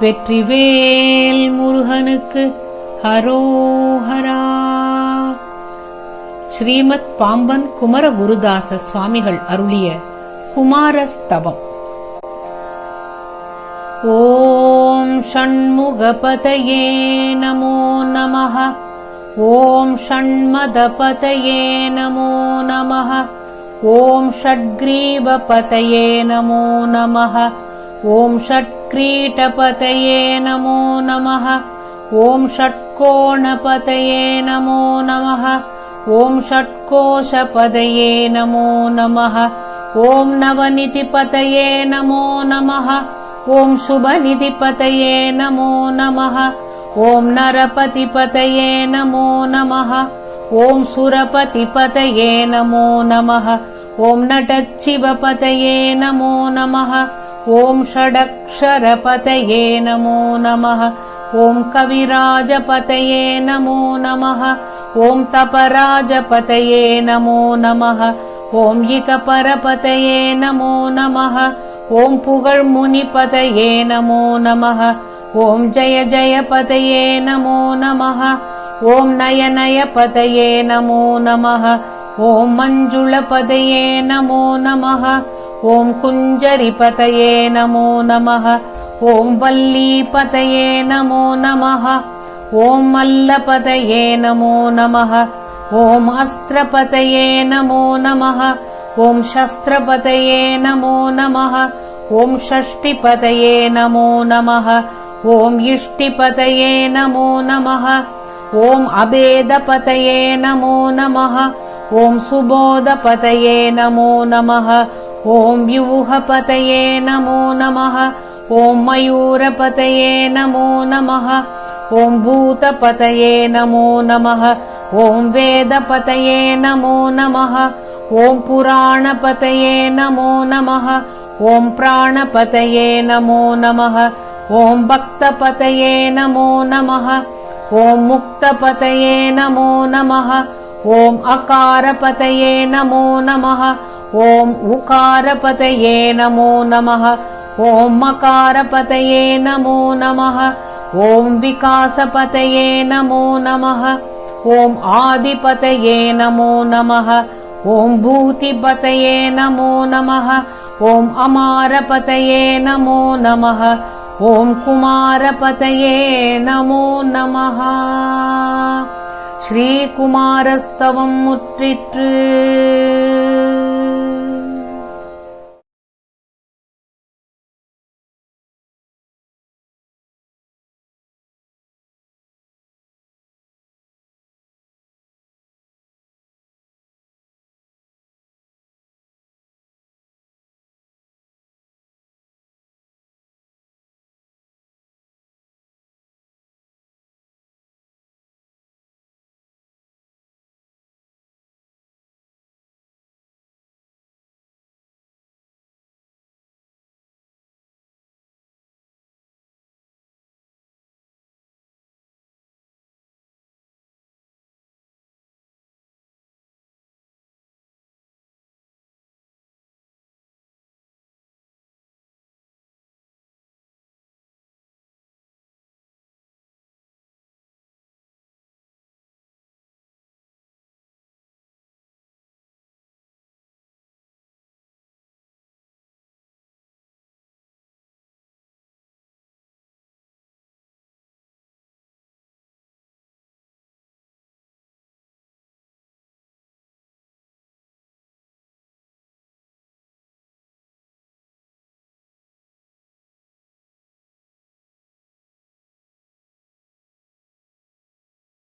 வெற்றிவேல் முருகனுக்கு ஹரோஹரா. ஸ்ரீமத் பாம்பன் குமர குருதாச சுவாமிகள் அருளிய குமாரஸ்தவம். ஓம் ஷண்முகபதயே நமோ நமः. ஓம் ஷண்மதபதயே நமோ நமः. ஓம் ஷட்க்ரீவபதயே நமோ நமः. ஓம் ஷட்க்ரீடபதயே நமோ நமः. ஓம் ஷட்கோணபதயே நமோ நமः. ஓம் ஷட்கோஷபதயே நமோ நமः. ஓம் நவநிதிபதயே நமோ நமः. ஓம் சுபநிதிபதயே நமோ நமः. ஓம் நரபதிபதயே நமோ நமः. ஓம் சுரபதிபதயே நமோ நமः. ஓம் நடச்சிவபதயே நமோ நமः. ஓம் ஷடக்ஷரபதயே நமோ நமः. ஓம் கவிராஜபதயே நமோ நமः. ஓம் தபராஜபதயே நமோ நமः. ஓம் இகபரபதயே நமோ நமः. ஓம் புகழ்முனிபதயே நமோ நமः. ஓம் ஜய ஜயபதயே நமோ நமः. ஓம் நயநயபதயே நமோ நமः. ஓம் மஞ்சுளபதயே நமோ நமः. ஓம் குஞ்சரிபதயே நமோ நமः. ஓம் வல்லீபதயே நமோ நமः. ஓம் மல்லபதயே நமோ நமः. ஓம் அஸ்திரபதயே நமோ நமः. ஓம் சஸ்திரபதயே நமோ நமः. ஓம் ஷஷ்டிபதயே நமோ நமः. ஓம் இஷ்டிபதயே நமோ நமः. ஓம் அபேதபதயே நமோ நமः. ஓம் சுபோதபதயே நமோ நமः. ஓம் வியூஹபதயே நமோ நமः. ஓம் மயூரபதயே நமோ நமः. ஓம் பூதபதயே நமோ நமः. ஓம் வேதபதயே நமோ நமः. ஓம் புராணபதயே நமோ நமः. ஓம் பிராணபதயே நமோ நமः. ஓம் பக்தபதயே நமோ நமः. ஓம் முக்தபதயே நமோ நமः. ஓம் அகாரபதயே நமோ நமः. ஓம் உகாரபதயே நமோ நமः. ஓம் மகாரபதயே நமோ நமः. ஓம் விகாசபதயே நமோ நமः. ஓம் ஆதிபதயே நமோ நமः. ஓம் பூதிபதயே நமோ நமः. ஓம் அமாரபதயே நமோ நமः. ஓம் குமாரபதயே நமோ நமः. ஸ்ரீ குமாரஸ்தவம் முற்றிற்று.